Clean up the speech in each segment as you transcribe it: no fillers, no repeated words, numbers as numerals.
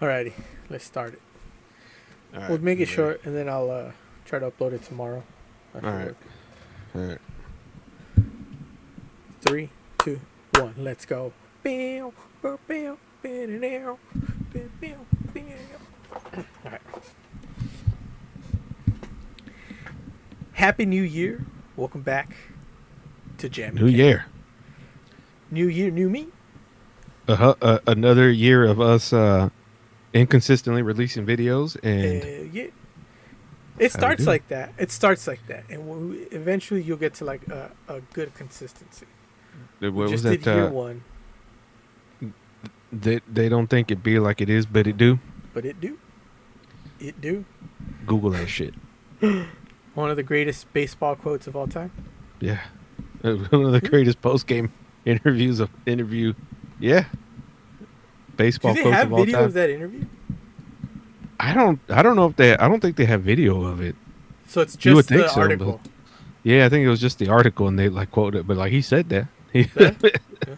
Alrighty, let's start it. All We'll right. make I'm it ready. short, and then I'll try to upload it tomorrow All after right. work. All right. 3, 2, 1, let's go. Bam, bam, bam, bam, bam, bam, bam, bam. All right. Happy New Year! Welcome back to Jam. New year. New year, new me. Another year of us inconsistently releasing videos, and Yeah. It how we starts do. like that. It starts like that, and eventually you'll get to like a good consistency. We What was just did that? year one, They don't think it be like it is, but it do. but it do. Google that shit. One of the greatest baseball quotes of all time. Yeah. One of the greatest post game interview. Yeah. Do Baseball they quotes have of all video of time. that interview? I don't know if they. I don't think they have video of it. So it's You would just think the so, but article. yeah, I think it was just the article, and they like quoted it, but like he said that. He, Yeah. Yeah.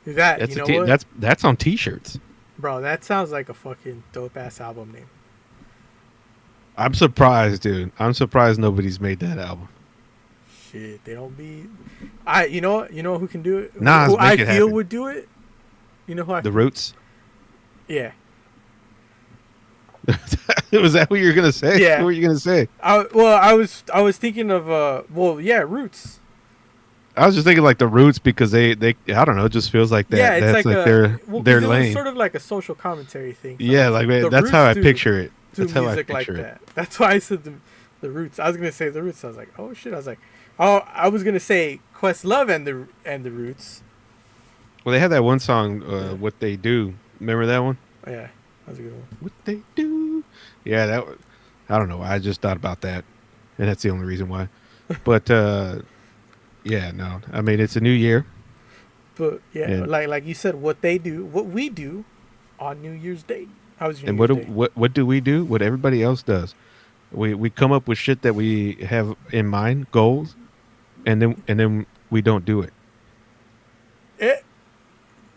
That you that's know what, that's on T-shirts. bro? That sounds like a fucking dope ass album name. I'm surprised, dude. I'm surprised nobody's made that album. Shit, they don't be. You know who can do it? Nas, Who I make it feel happen. would do it? You know who I? The Roots. Yeah. Was that what you were gonna say? Yeah. What were you gonna say? I was thinking of Roots. I was just thinking like the Roots because they I don't know. It just feels like that. Yeah, it's That's like like a well, 'cause their it was lane. sort of like a social commentary thing. So Yeah, like the that's how I Roots picture it. do That's how I music like picture it. that. That's why I said the Roots. I was gonna say the Roots. I was like, oh shit. I was like, oh, I was gonna say Questlove and the Roots. Well, they had that one song, Yeah. "What They Do." Remember that one? Oh, yeah, that was a good one. What they do? Yeah, that. I don't know. I just thought about that, and that's the only reason why. But yeah, no. I mean, it's a new year, But yeah, and like you said, what we do on New Year's Day. How was your and New Year's Day? what do we do? What everybody else does. We come up with shit that we have in mind, goals, and then we don't do it.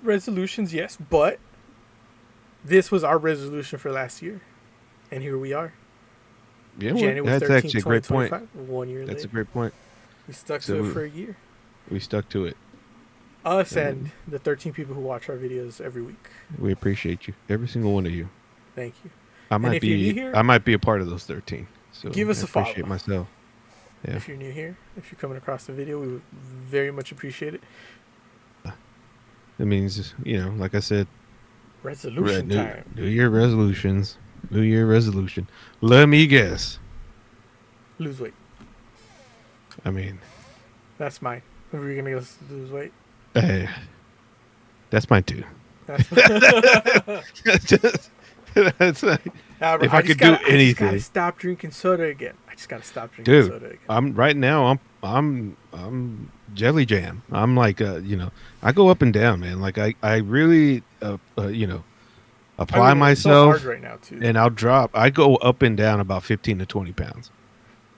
Resolutions, yes, but this was our resolution for last year, and here we are, Yeah, well, January that's 13th, actually a great point. 2025. 1 year That's a later, great point. we stuck So to it for a year. we stuck to it. Us And and the 13 people who watch our videos every week. we appreciate you, every single one of you. Thank you. I might if you're new here- be a part of those 13. So Give us I a follow. appreciate myself. Yeah. If you're new here, if you're coming across the video, we would very much appreciate it. It means, like I said, Resolution time. New Year resolutions. New Year resolution. Let me guess. Lose weight. I mean, That's mine. If we're gonna go lose weight, eh, that's mine too. that's Just- that's like, Nah, bro, If I just could do gotta- I just anything. gotta stop drinking soda again. I just gotta stop drinking dude, soda again. I'm right now. I'm jelly jam. I'm like, I go up and down, man. Like I really, apply I mean, it's so myself, hard right now too. and I'll drop. I go up and down about 15 to 20 pounds.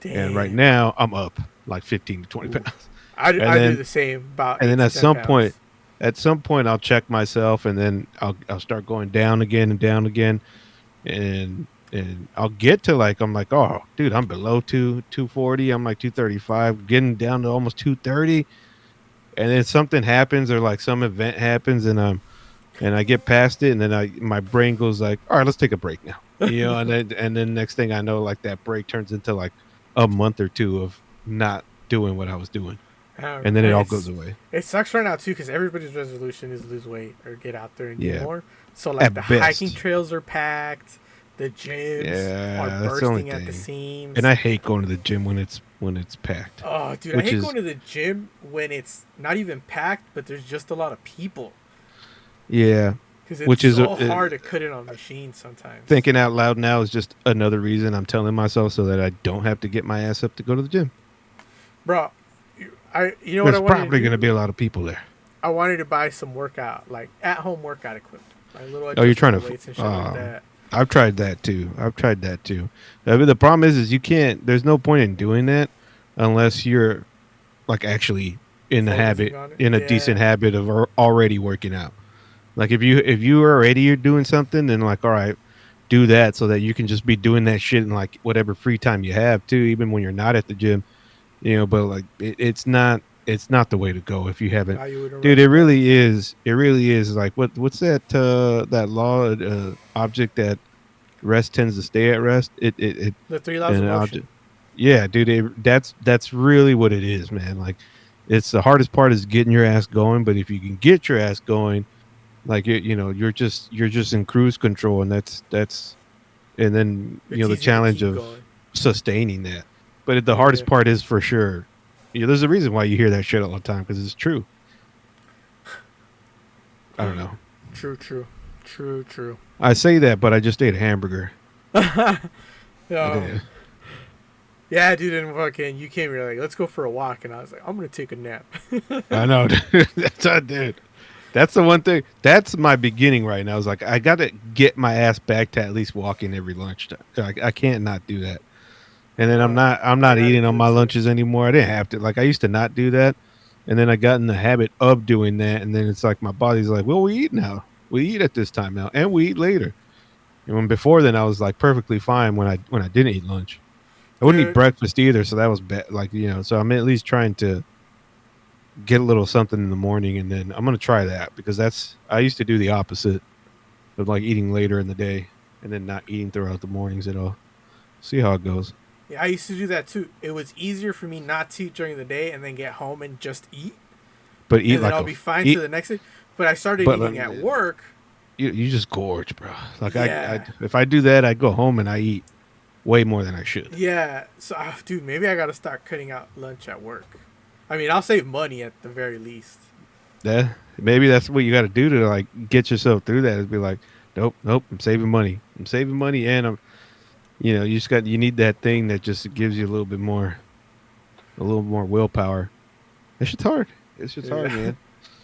Damn. And right now I'm up like 15 to 20 Ooh. pounds. I do then- the same. About and 8 then to at 10 some pounds. point I'll check myself, and then I'll start going down again and down again, and I'll get to like, I'm like, oh dude, I'm below 240. I'm like 235, getting down to almost 230, and then something happens, or like some event happens, and I get past it, and then my brain goes like, all right, let's take a break now, and then next thing I know, like that break turns into like a month or two of not doing what I was doing, and then it all goes away. It sucks right now too because everybody's resolution is lose weight or get out there and do Yeah. more. So like At the best. hiking trails are packed, the gyms Yeah, are that's the only bursting at the thing. seams. And I hate going to the gym when it's packed. Oh, dude, I Which hate is- going to the gym when it's not even packed, but there's just a lot of people. Yeah, Because it's Which is so a- hard to cut it on machines sometimes. thinking out loud now is just another reason I'm telling myself so that I don't have to get my ass up to go to the gym. Bro, you know what I There's wanted probably to going to do? be a lot of people there. I wanted to buy some workout, like at-home workout equipment. Like little Oh, you're trying to- adjustable weights and shit like that. I've tried that too. The problem is you can't. There's no point in doing that unless you're like actually in the Focusing habit, on it? in a Yeah. decent habit of already working out. Like if you already are doing something, then like all right, do that so that you can just be doing that shit in like whatever free time you have too, even when you're not at the gym. But like it's not the way to go if you haven't. Nah, you wouldn't Dude, it recommend. really is. It really is like what's that law object that rest tends to stay at rest. It The three laws of an motion. object. Yeah, dude, that's really what it is, man. Like it's the hardest part is getting your ass going, but if you can get your ass going, like you're just in cruise control, and that's and then It's the easier to challenge keep of going. sustaining that. But the Yeah. hardest part is for sure. There's a reason why you hear that shit all the time because it's true. I don't know. True. True. True. True. I say that, but I just ate a hamburger. I Yeah. did. Yeah, dude, and fucking, you came here like, let's go for a walk, and I was like, I'm gonna take a nap. I know. Dude. That's what I did. That's the one thing. That's my beginning right now. I was like, I got to get my ass back to at least walking every lunchtime. I can't not do that. And then I'm Uh, not I'm I not gotta eating on do it my too. lunches anymore. I didn't have to. Like I used to not do that, and then I got in the habit of doing that. And then it's like my body's like, well, we eat now. We eat at this time now, and we eat later. And when before then, I was like perfectly fine when I didn't eat lunch. I wouldn't eat Dude, breakfast either, so that was bad. Like so I'm at least trying to get a little something in the morning, and then I'm gonna try that because I used to do the opposite of like eating later in the day and then not eating throughout the mornings at all. See how it goes. yeah, I used to do that too. It was easier for me not to eat during the day and then get home and just eat, But eat and then like I'll a be fine to eat, the next day. But I started but eating at work. you just gorge, bro. Like I Yeah. if I do that, I go home and I eat way more than I should. Yeah. So, dude, maybe I gotta start cutting out lunch at work. I mean, I'll save money at the very least. That maybe that's what you got to do to like get yourself through that. Is be like, nope, nope. I'm saving money. I'm saving money, and you need that thing that just gives you a little more willpower. It's just hard. It's just hard, Yeah. man.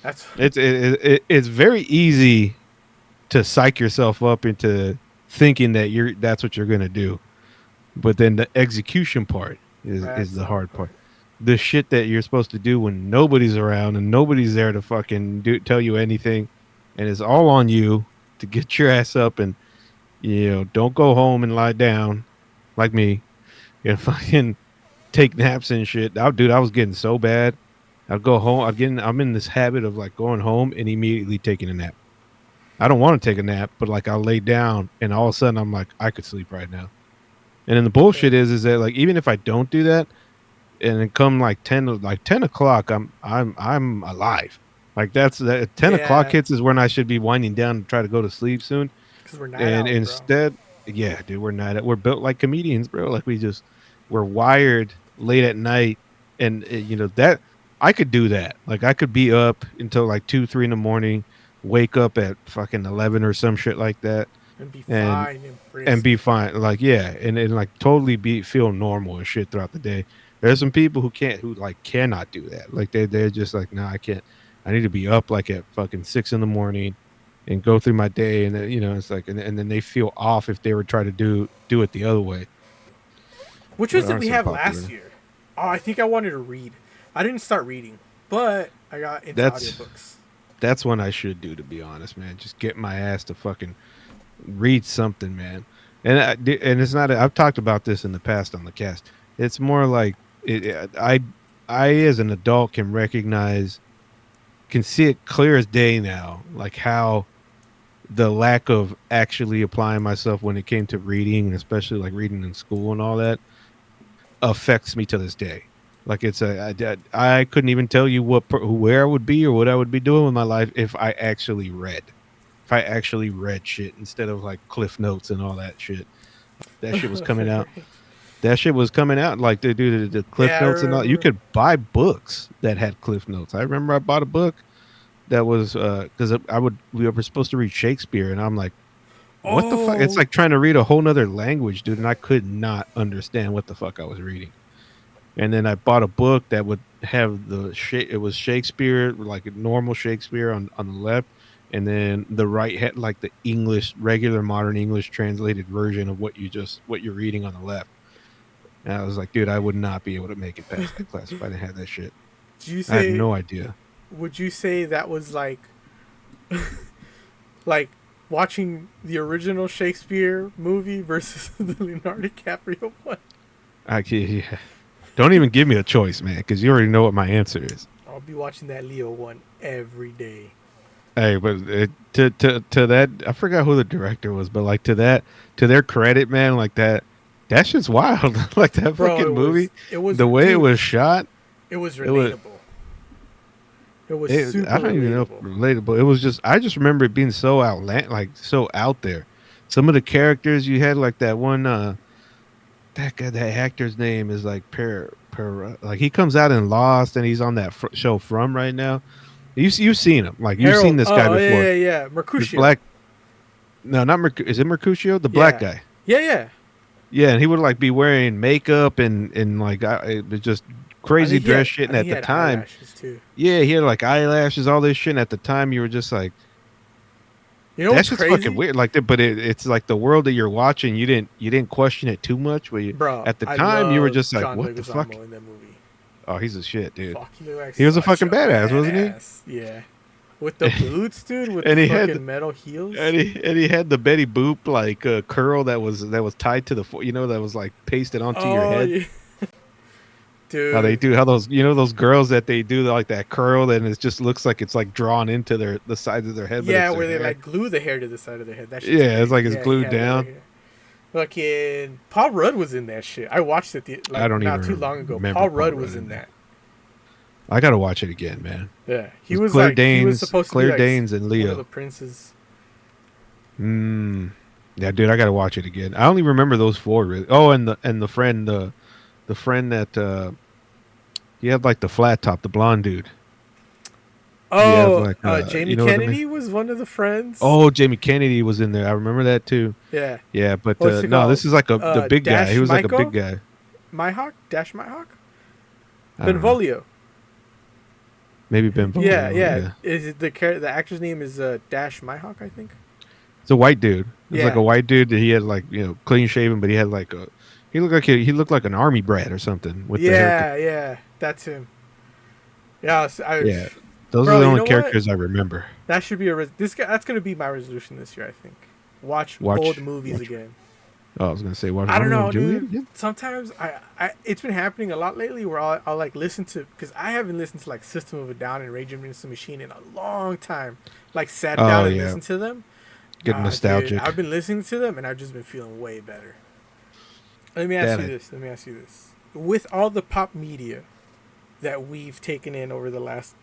That's It's very easy to psych yourself up into thinking that that's what you're gonna do, but then the execution part is that's the the hard hard part. part. The shit that you're supposed to do when nobody's around and nobody's there to fucking tell you anything, and it's all on you to get your ass up and don't go home and lie down like me. Fucking take naps and shit. Dude, I was getting so bad. I'd go home. I'm in this habit of like going home and immediately taking a nap. I don't want to take a nap, but like I'll lay down and all of a sudden I'm like, I could sleep right now. And then the Yeah. bullshit is that like even if I don't do that, and then come like 10 o'clock, I'm alive. Like that's that 10 o'clock Yeah. hits is when I should be winding down to try to go to sleep soon. Because we're night And owls, bro. instead, yeah, dude, we're built like comedians, bro. Like we're wired late at night, and that I could do that. Like I could be up until like 2, 3 in the morning, wake up at fucking 11 or some shit like that, And be and fine and and brisk. be fine. Like yeah, and like totally be feel normal and shit throughout the day. There's some people who like cannot do that. Like they're just like, no, I can't. I need to be up like at fucking 6 in the morning and go through my day, and then it's like, and then they feel off if they were trying to do it the other way. Which What was it aren't we some have last popular? year? Oh, I think I wanted to read. I didn't start reading, but I got into That's audiobooks. that's what I should do, to be honest, man. Just get my ass to fucking read something, man. And it's not. I've talked about this in the past on the cast. It's more like I as an adult can see it clear as day now, like how the lack of actually applying myself when it came to reading, and especially like reading in school and all that, affects me to this day. Like I couldn't even tell you where I would be or what I would be doing with my life if I actually read. If I actually read shit instead of like cliff notes and all that shit. That shit was coming out. That shit was coming out like the cliff Yeah, I notes and all. You remember. could buy books that had cliff notes. I remember I bought a book that was because we were supposed to read Shakespeare, and I'm like, what the fuck? It's Oh, like trying to read a whole nother language, dude, and I could not understand what the fuck I was reading. And then I bought a book that would have it was Shakespeare, like a normal Shakespeare on the left, and then the right had like the English, regular modern English translated version of what you're reading on the left. And I was like, dude, I would not be able to make it past that class if I didn't have that shit. do you I have say? no idea. Would you say that was like like watching the original Shakespeare movie versus the Leonardo DiCaprio one. Yeah. Don't even give me a choice, man, because you already know what my answer is. I'll be watching that Leo one every day. Hey, but to that, I forgot who the director was, but like to their credit, man, like that shit's wild. Like that Bro, fucking movie, it was, the way it dude, was shot, it was it was. relatable. It was super I don't even know if relatable. relatable. It was just I just remember it being so like so out there. Some of the characters you had, like that one, that guy, that actor's name is like like he comes out in Lost, and he's on that show From right now. You've seen him, like you've seen Harold, this guy oh before. yeah, This Mercutio. black, no, not is it Mercutio? The black Yeah, guy. yeah. Yeah, and he would like be wearing makeup and like it was just crazy dress shit. I And think at he the had time, eyelashes too. yeah, he had like eyelashes, all this shit. And at the time, you were just like, You know what's that's just fucking crazy, weird. Like, but it's like the world that you're watching. You didn't question it too much. But bro? at the I time, you were love just like, John what the fuck? Leguizamo in that movie. Oh, he's a shit, dude. Fuck, he looked like He was a such fucking a badass, wasn't he? badass. Yeah, with the boots, dude, with And the he had fucking metal heels. he had the Betty Boop like curl that was tied to the that was like pasted onto your Oh head. yeah, How they dude. do, how those those girls that they do like that curl, and it just looks like it's like drawn into the sides of their head, but Yeah, it's their where they hair. like glue the hair to the side of their head. That shit's Yeah, it's crazy. like it's Yeah, he glued had that right down. here. Fucking Paul Rudd was in that shit. I watched it I don't not too even long ago. remember Paul Paul Rudd Rudd was in in that. that. I gotta watch it again, man. Yeah, It was Claire he was Danes, supposed to be Claire like Danes, and one of Leo. the princes. Yeah, dude, I gotta watch it again. I only remember those four really. Oh, and the friend, the friend that he had like the flat top, the blonde dude. He had Oh, like Jamie you know what I mean? Kennedy was one of the friends. Oh, Jamie Kennedy was in there. I remember that too. Yeah, Yeah, but what's it no, called? this is like the big guy. He Dash was like a big Michael, guy. Myhawk, Dash Myhawk, I don't know. Benvolio. Maybe Yeah, Benvolio. yeah. Yeah, Is it the actor's name is Dash Myhawk, I think. it's a white dude. It's like Yeah. a white dude that he had like clean shaven, but he had like he looked like an army brat or something with the haircut. Yeah, yeah, that's him. Yeah, Yeah, those are bro, the you only know what? characters I remember. That should be this guy. That's gonna be my resolution this year. I think. Watch old movies again. Oh, I was gonna say watch I don't Romeo know, and Juliet dude. again. Sometimes it's been happening a lot lately where I'll like listen to, because I haven't listened to like System of a Down and Rage Against the Machine in a long time. Like sat Oh, down and yeah. listened to them. Get nostalgic. Dude, I've been listening to them and I've just been feeling way better. Let me ask you this. With all the pop media that we've taken in over the last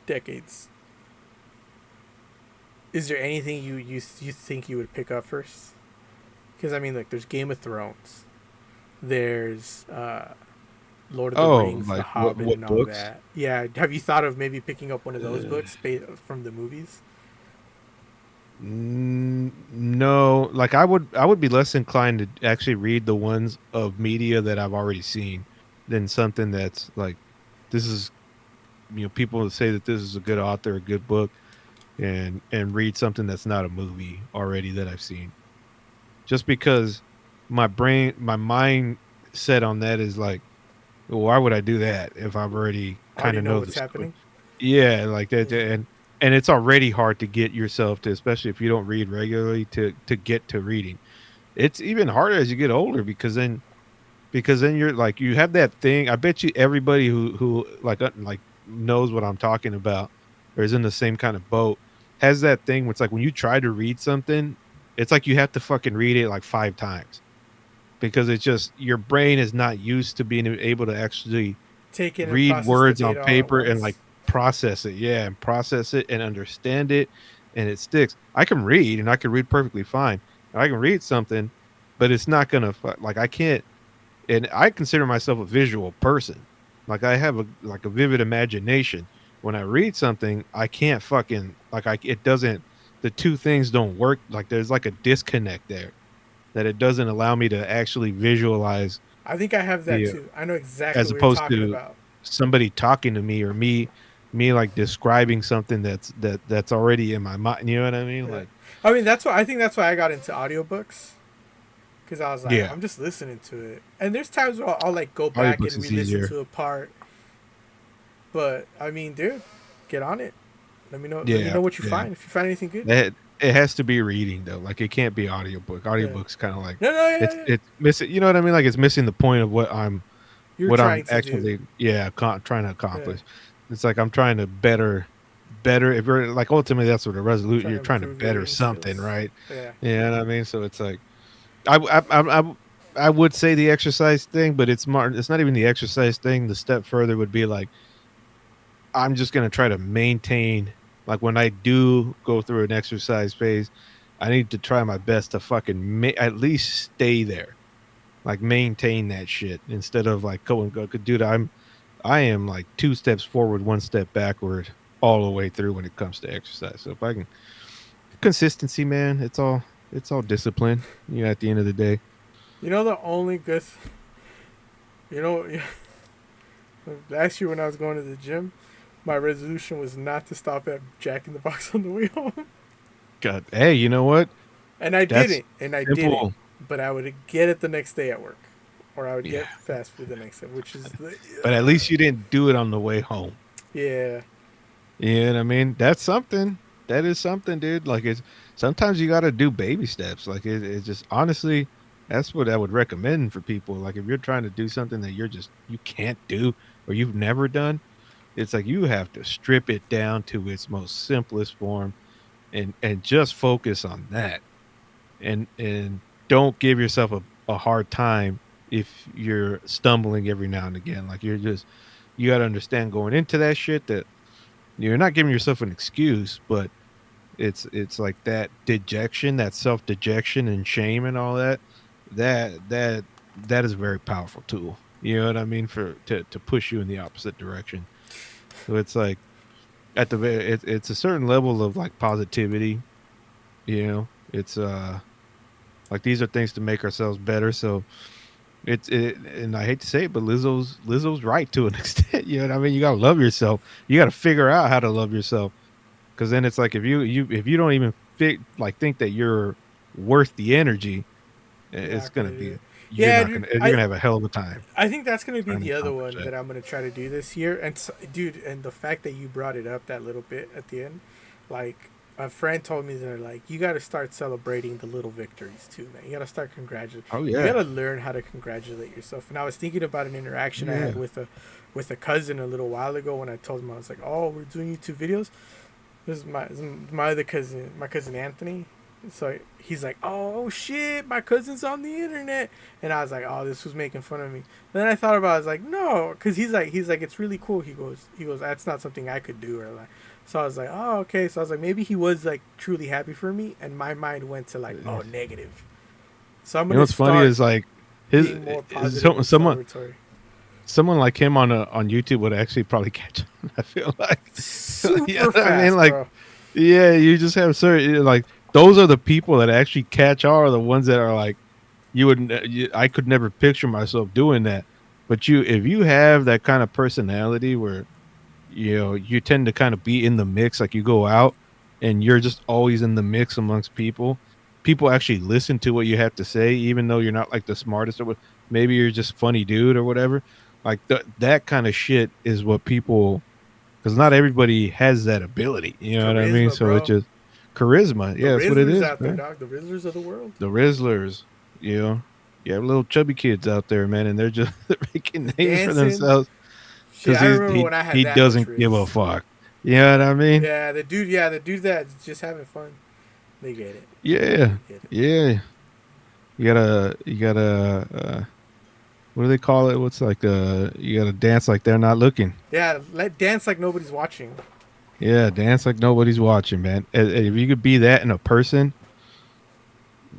decades, is there anything you think you would pick up first? Because I mean, like, there's Game of Thrones, there's Lord of the Rings, like The Hobbit, what and all books? that. Yeah, have you thought of maybe picking up one of those books from the movies? No, like I would be less inclined to actually read the ones of media that I've already seen than something that's like this is people say that this is a good author, a good book, and read something that's not a movie already that I've seen. Just because my mind set on that is like, well, why would I do that if I've already kind Already of know know what's the story? happening. Yeah, like that, and it's already hard to get yourself to, especially if you don't read regularly, to get to reading. It's even harder as you get older because then you're like you have that thing. I bet you everybody who like knows what I'm talking about or is in the same kind of boat has that thing where it's like when you try to read something, it's like you have to fucking read it like 5 times because it's just your brain is not used to being able to actually Take it and read process the words on data all at paper and once. like process it. Yeah, and process it and understand it, and it sticks. I can read and I can read perfectly fine. I can read something, but it's not gonna like I can't. And I consider myself a visual person. Like I have a vivid imagination. When I read something, I can't fucking it doesn't. The two things don't work. Like there's like a disconnect there that it doesn't allow me to actually visualize I think I have that the too. I know exactly as what you're opposed talking to about. somebody talking to me or me like describing something that's already in my mind. You know what I mean? Yeah. Like I mean, I think that's why I got into audiobooks. Because I was like, yeah, I'm just listening to it. And there's times where I'll like go back and audiobooks is re-listen easier. to a part. But I mean, dude, get on it. Let me know Yeah, what you yeah. find. If you find anything good. it has to be reading though. Like it can't be audiobook. Yeah. Audiobook's kind of like No, no, yeah, yeah. it's missing. You know what I mean? Like it's missing the point of You're what I'm trying to do. actually trying to Yeah. accomplish. It's like I'm trying to better. If you're like ultimately that's what a resolution. Trying You're to trying to improve your better reading something, skills. right? Yeah. You know what I mean? So it's like I would say the exercise thing, but it's more. It's not even the exercise thing. The step further would be like I'm just gonna try to maintain. Like when I do go through an exercise phase, I need to try my best to fucking at least stay there, like maintain that shit instead of like go and go. 'Cause, dude, I am like 2 steps forward, 1 step backward all the way through when it comes to exercise. So if I can consistency, man, it's all discipline. You know, at the end of the day. You know the only good. You know, last year when I was going to the gym, my resolution was not to stop at Jack in the Box on the way home, God, hey, you know what? and I That's didn't, and I didn't. simple. But I would get it the next day at work, or I would Yeah, get fast food the next day, which is the but at least you didn't do it on the way home. yeah. You know what I mean? That's something. That is something, dude. Like it's sometimes you got to do baby steps. Like it's just honestly, that's what I would recommend for people. Like if you're trying to do something that you can't do or you've never done, it's like you have to strip it down to its most simplest form and just focus on that. And don't give yourself a hard time if you're stumbling every now and again. Like you got to understand going into that shit that you're not giving yourself an excuse, but it's like that dejection, that self dejection and shame and all that. That that that is a very powerful tool. You know what I mean for to push you in the opposite direction. So it's like at it's a certain level of like positivity. You know, it's like these are things to make ourselves better. So and I hate to say it, but Lizzo's right to an extent. You know what I mean? You gotta love yourself. You gotta figure out how to love yourself. Because then it's like if you don't even think that you're worth the energy, You're it's not gonna gonna do be it. Yeah, dude. you're gonna have a hell of a time I think that's gonna be trying to the other accomplish one that. that I'm gonna try to do this year. And dude, and the fact that you brought it up that little bit at the end, like a friend told me that like you got to start celebrating the little victories too, man. You got to start congratulating. Oh You got yeah, to learn how to congratulate yourself. And I was thinking about an interaction I had yeah. with a cousin a little while ago when I told him I was like, oh, we're doing YouTube videos. This is my other cousin, my cousin Anthony. So he's like, "Oh shit, my cousin's on the internet," and I was like, "Oh, this was making fun of me." But then I thought about, it, I was like, "No," because he's like, "It's really cool." He goes, "That's not something I could do," or like, so I was like, "Oh, okay." So I was like, maybe he was like truly happy for me, and my mind went to like, "Oh, negative." So I'm You know gonna what's funny start is like being more positive and someone celebratory. someone like him on YouTube would actually probably catch on. I feel like, yeah, Super I mean, fast, like, bro. yeah, you just have certain like those are the people that actually catch on, are the ones that are like I could never picture myself doing that. But if you have that kind of personality where you tend to kind of be in the mix, like you go out and you're just always in the mix amongst people actually listen to what you have to say even though you're not like the smartest or what, maybe you're just funny dude or whatever, like that kind of shit is what people, because not everybody has that ability, you know what I mean? Charisma, So it's bro. just charisma. The Yeah, that's what it Rizzlers is, out there, man. dog. The Rizzlers of the world. The Rizzlers, you know, you have little chubby kids out there, man, and they're just they're making The names for dancing. themselves Shit, because I remember when I had he that much doesn't give a Riz. fuck. You know what I mean? Yeah, the dude that's just having fun. They get it. Yeah, They get it. yeah. You gotta. What do they call it? What's like you gotta dance like they're not looking. Yeah, let dance like nobody's watching. Yeah, dance like nobody's watching, man. If you could be that in a person,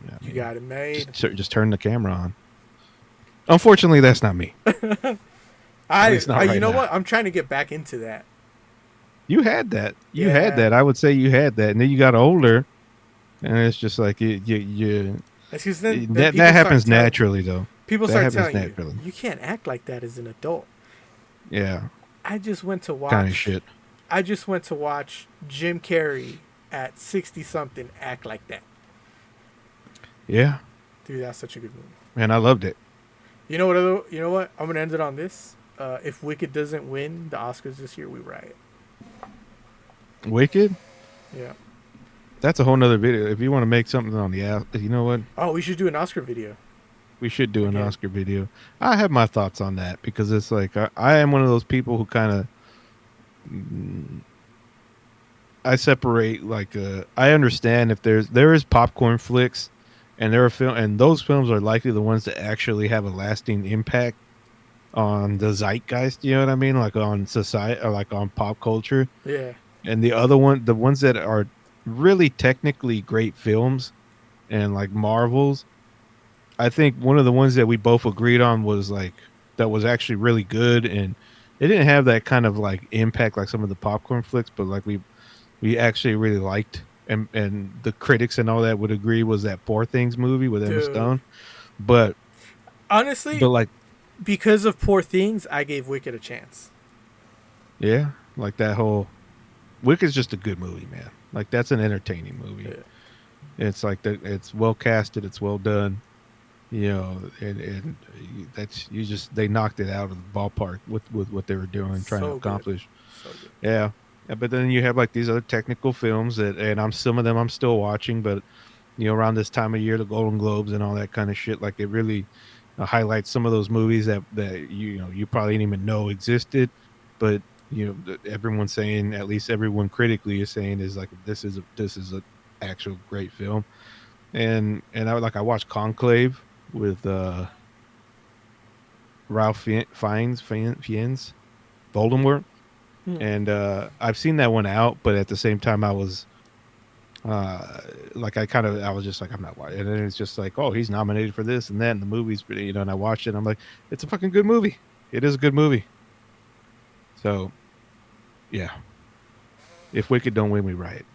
I You mean, got it made. just turn the camera on. Unfortunately, that's not me. At least not You right know now. what? I'm trying to get back into that. You had that. You had Yeah, that. I would say you had that, and then you got older, and it's just like it's because then that happens naturally, though. people That start happens telling you naturally. you can't act like that as an adult. Yeah, I just went to kind of watch. shit. I just went to watch Jim Carrey at 60 something act like that. Yeah, Dude, that's such a good movie. man, I loved it. You know what? You know what? I'm gonna end it on this. If Wicked doesn't win the Oscars this year, we riot. Wicked. Yeah. That's a whole nother video. If you want to make something on the app, you know what? Oh, we should do an Oscar video We should do an again. Oscar video. I have my thoughts on that because it's like I am one of those people who kind of I separate like I understand if there is popcorn flicks and there are film and those films are likely the ones that actually have a lasting impact on the zeitgeist, you know what I mean? Like on society or like on pop culture. Yeah, And the ones that are really technically great films and like Marvels, I think one of the ones that we both agreed on was like that was actually really good and it didn't have that kind of like impact like some of the popcorn flicks, but like we actually really liked and the critics and all that would agree was that Poor Things movie with Emma dude. Stone. But Honestly, like because of Poor Things, I gave Wicked a chance. yeah, like that whole Wicked's just a good movie, man. Like that's an entertaining movie. Yeah, It's like it's well casted, it's well done, you know, and that's you just they knocked it out of the ballpark with what they were doing, trying to so good, accomplish. so good. Yeah. Yeah, but then you have like these other technical films that, and I'm some of them I'm still watching, but you know, around this time of year, the Golden Globes and all that kind of shit, like it really highlights some of those movies that you know you probably didn't even know existed, but you know everyone's saying, at least everyone critically is saying, is like this is a actual great film. And I watched Conclave with Fiennes, Voldemort, Hmm. and I've seen that one out, but at the same time I was uh like I was just like I'm not watching, and then it's just like, oh, he's nominated for this and that and the movies, but you know, and I watched it and I'm like, it's a fucking good movie. It is a good movie. So yeah, if Wicked don't win, we riot.